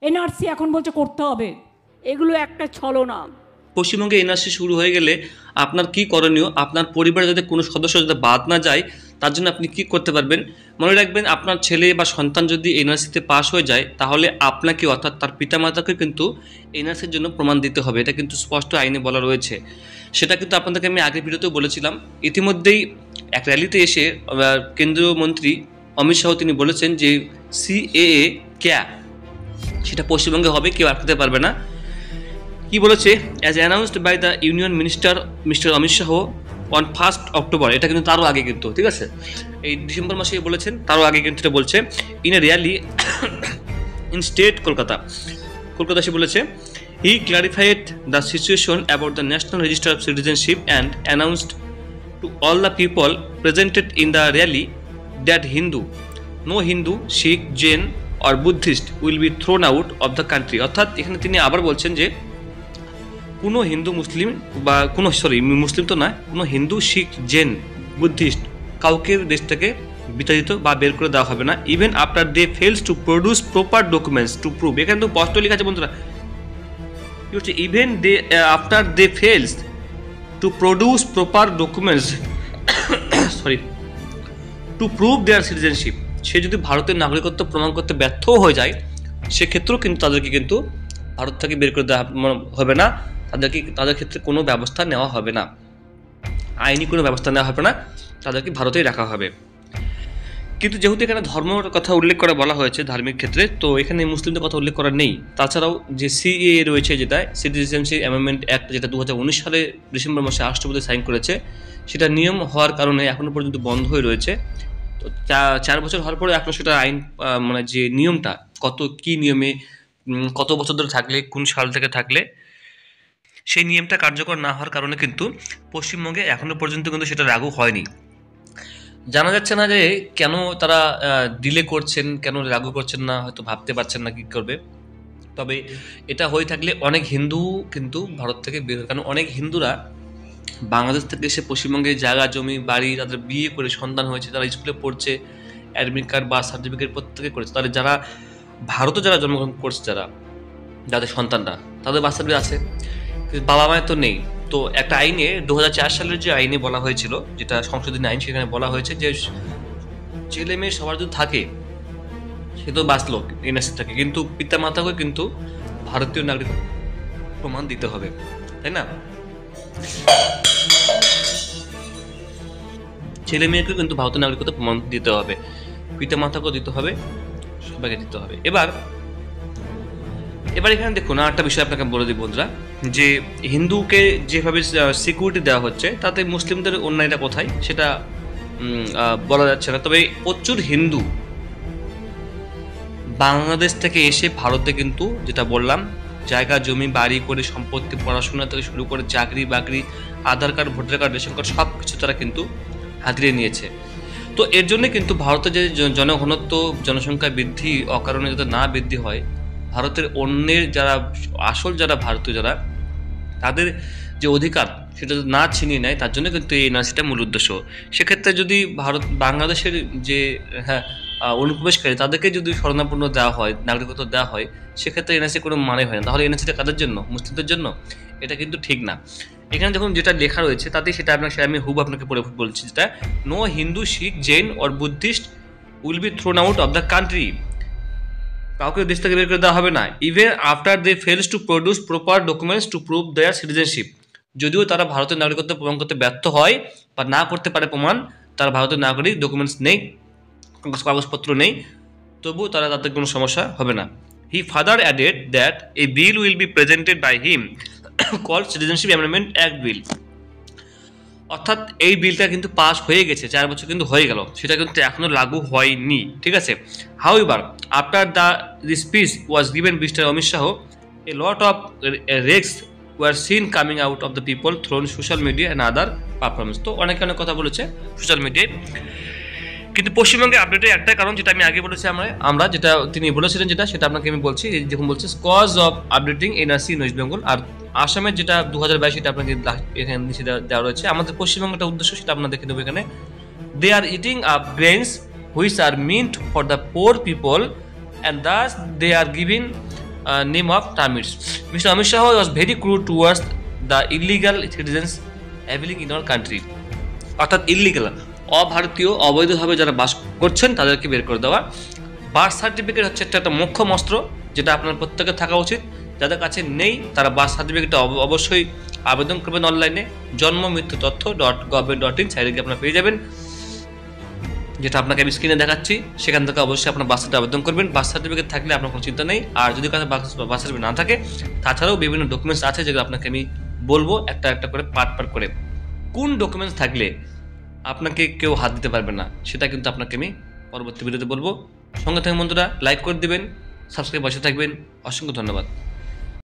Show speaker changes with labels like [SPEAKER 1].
[SPEAKER 1] NRC এখন বলছে করতে হবে। এগুলো একটা ছলনা।
[SPEAKER 2] পশ্চিমবঙ্গে এনআরসি শুরু হয়ে গেলে আপনার কি করণীয়, আপনার পরিবারে যাতে কোনো সদস্য যাতে বাদ না যায় তার জন্য আপনি কি করতে পারবেন? মনে রাখবেন, আপনার ছেলে বা সন্তান যদি এনআরসিতে পাশ হয়ে যায় তাহলে আপনাকে অর্থাৎ তার পিতামাতাকে কিন্তু এনআরসির জন্য প্রমাণ দিতে হবে। এটা কিন্তু স্পষ্ট আইনে বলা রয়েছে। সেটা কিন্তু আপনাদেরকে আমি আগের ভিডিওতেও বলেছিলাম। ইতিমধ্যেই এক র্যালিতে এসে কেন্দ্রীয় মন্ত্রী অমিত শাহ তিনি বলেছেন যে সিএএ ক্যা, সেটা পশ্চিমবঙ্গে হবে, কেউ আটকাতে পারবে না। কি বলেছে? As announced by the union mister Amit Shah on 1 October, এটা কিন্তু তারও আগে কিন্তু, ঠিক আছে, এই ডিসেম্বর মাসে বলেছেন, তারও আগে কিন্তু এটা বলছে। In a rally in state Kolkata সে বলেছে, he clarified the situation about the national register of citizenship and announced to all the people presented in the rally that no Hindu, Sikh, Jain or Buddhist will be thrown out of the country. অর্থাৎ এখানে তিনি আবার বলছেন যে কোনো হিন্দু মুসলিম বা মুসলিম তো নয়, কোনো হিন্দু, শিখ, জৈন, বুদ্ধিস্ট কাউকে দেশ থেকে বিতাড়িত বা বের করে দেওয়া হবে না। Even after they fails to produce proper documents to prove, এখানে তো স্পষ্ট লেখা আছে বন্ধুরা, কি হচ্ছে, even they after they fails to produce proper documents to prove their citizenship, সে যদি ভারতের নাগরিকত্ব প্রমাণ করতে ব্যর্থ হয়ে যায় সেক্ষেত্রেও কিন্তু তাদেরকে কিন্তু ভারত থেকে বের করে দেওয়া হবে না, তাদের ক্ষেত্রে কোনো ব্যবস্থা নেওয়া হবে না, আইনি কোনো ব্যবস্থা নেওয়া হবে না, তাদেরকে ভারতেই রাখা হবে। কিন্তু যেহেতু এখানে ধর্মের কথা উল্লেখ করা বলা হয়েছে ধার্মিক ক্ষেত্রে, তো এখানে মুসলিমদের কথা উল্লেখ করা নেই। তাছাড়াও যে সিএএ রয়েছে, যেটা সিটিজেনশিপ অ্যামেন্ডমেন্ট অ্যাক্ট, যেটা 2019 সালে ডিসেম্বর মাসে রাষ্ট্রপতি সাইন করেছে, সেটা নিয়ম হওয়ার কারণে এখনো পর্যন্ত বন্ধ হয়ে রয়েছে। তো 4 বছর হওয়ার পরে এখনো সেটা আইন মানে যে নিয়মটা কি নিয়মে কত বছর ধরে থাকলে, কোন সাল থেকে থাকলে, সেই নিয়মটা কার্যকর না হওয়ার কারণে কিন্তু পশ্চিমবঙ্গে এখনো পর্যন্ত কিন্তু সেটা লাগু হয়নি। জানা যাচ্ছে না যে কেন তারা ডিলে করছেন, কেন লাগু করছেন না, হয়তো ভাবতে পারছেন না কি করবে। তবে এটা হয়ে থাকলে অনেক হিন্দু কিন্তু ভারত থেকে বের হয়, কারণ অনেক হিন্দুরা বাংলাদেশ থেকে এসে পশ্চিমবঙ্গে জায়গা জমি বাড়ি, তাদের বিয়ে করে সন্তান হয়েছে, তারা স্কুলে পড়ছে, অ্যাডমিট কার্ড বার্থ সার্টিফিকেট প্রত্যেকে করেছে। তাহলে যারা ভারতে যারা জন্মগ্রহণ করছে, যাদের সন্তানরা, তাদের বার্থ সার্টিফিকেট আছে, বাবা মায়ের তো নেই। তো একটা আইনে 2004 সালের যে আইনে বলা হয়েছিল, যেটা সংশোধনী আইন, সেখানে বলা হয়েছে যে ছেলে মেয়ে সবার যদি থাকে সে তো বাঁচলো এনআরসি থাকে, কিন্তু পিতা মাতাকে কিন্তু ভারতীয় নাগরিক প্রমাণ দিতে হবে, তাই না? ছেলে মেয়েকে কিন্তু ভারতীয় নাগরিকত্ব প্রমাণ দিতে হবে, পিতা মাতাকেও দিতে হবে, সবাইকে দিতে হবে। এবার এখানে দেখুন একটা বিষয় আপনাকে বলে দিই বন্ধুরা, যে হিন্দুকে যেভাবে সিকিউরিটি দেওয়া হচ্ছে তাতে মুসলিমদের অন্যায়টা কোথায় সেটা বলা যাচ্ছে না। তবে প্রচুর হিন্দু বাংলাদেশ থেকে এসে ভারতে কিন্তু, যেটা বললাম, জায়গা জমি বাড়ি করে, সম্পত্তি, পড়াশোনা থেকে শুরু করে চাকরি বাকরি, Aadhaar card, voter card, ration card, সব কিছু তারা কিন্তু হাতিয়ে নিয়েছে। তো এর জন্য কিন্তু ভারতে যে জনঘনত্ব, জনসংখ্যা বৃদ্ধি অকারণে যাতে না বৃদ্ধি হয়, ভারতের অন্যের যারা আসল যারা ভারতীয় যারা, তাদের যে অধিকার সেটা না ছিনিয়ে নেয়, তার জন্য কিন্তু এই এনআরসিটা মূল উদ্দেশ্য। সেক্ষেত্রে যদি বাংলাদেশের যে অনুপ্রবেশকারী তাদেরকে যদি শরণাপন্ন দেওয়া হয়, নাগরিকত্ব দেওয়া হয়, সেক্ষেত্রে এনআরসি কোনো মানে হয় না। তাহলে এনআরসিটা কাদের জন্য? মুসলিমদের জন্য? এটা কিন্তু ঠিক না। এখানে যখন যেটা লেখা রয়েছে তাতে সেটা আমি আপনাকে পড়ে বলছি, যেটা no Hindu, Sikh, Jain or Buddhist will be thrown out of the country, কাউকে দেশ থেকে বের করে দেওয়া হবে না। Even after they fails to produce proper documents to prove their citizenship, যদিও তারা ভারতের নাগরিকত্ব প্রমাণ করতে ব্যর্থ হয় বা না করতে পারে প্রমাণ, তারা ভারতের নাগরিক, ডকুমেন্টস নেই, কাগজপত্র নেই, তবুও তাদের কোনো সমস্যা হবে না। He further added that a bill will be presented by him called citizenship amendment act bill. অর্থাৎ এই বিলটা কিন্তু পাস হয়ে গেছে, 4 বছর কিন্তু হয়ে গেল, সেটা কিন্তু এখনো লাগু হয়নি, ঠিক আছে। However after this speech was given mister Amit Shah, a lot of rex were seen coming out of the people through social media and other performance. তো অনেক কথা বলেছে সোশ্যাল মিডিয়ায়, কিন্তু পশ্চিমবঙ্গে আপডেটের একটাই কারণ, যেটা আমি আগে বলেছি, আমরা যেটা তিনি বলেছিলেন, সেটা আপনাকে আমি বলছি। যখন বলছি cause of updating NRC in West Bengal, আর আসামের যেটা 2022, সেটা আপনাকে এখানে নিচে দেওয়া রয়েছে। আমাদের পশ্চিমবঙ্গের উদ্দেশ্য সেটা আপনারা দেখে নেবো এখানে। They are eating up grains which are meant for the poor people and thus they are giving name of termites. Mr. Amit Shah was very cruel towards the illegal citizens availing in our country. অর্থাৎ illegal, অভারতীয়, অবৈধভাবে যারা বাস করছেন তাদেরকে বের করে দেওয়া। Birth certificate হচ্ছে একটা মোক্ষম অস্ত্র, যেটা আপনার প্রত্যেকের থাকা উচিত। যাদের কাছে নেই তারা বার্থ সার্টিফিকেটটা অবশ্যই আবেদন করবেন অনলাইনে। জন্ম মৃত্যু তথ্য .gov.in সাইটে গিয়ে আপনারা পেয়ে যাবেন, যেটা আপনাকে আমি স্ক্রিনে দেখাচ্ছি। সেখান থেকে অবশ্যই আপনার বার্থ সার্টিফিকেট আবেদন করবেন। বার্থ সার্টিফিকেট থাকলে আপনার কোনো চিন্তা নেই। আর যদি কাছে বার্থ সার্টিফিকেট না থাকে, তাছাড়াও বিভিন্ন ডকুমেন্টস আছে যেগুলো আপনাকে আমি বলবো একটা একটা করে পার্ট করে। কোন ডকুমেন্টস থাকলে আপনাকে কেউ হাত দিতে পারবে না সেটা কিন্তু আপনাকে আমি পরবর্তী ভিডিওতে বলবো। সঙ্গে থাকুন বন্ধুরা, লাইক করে দিবেন, সাবস্ক্রাইব বসে থাকবেন। অসংখ্য ধন্যবাদ।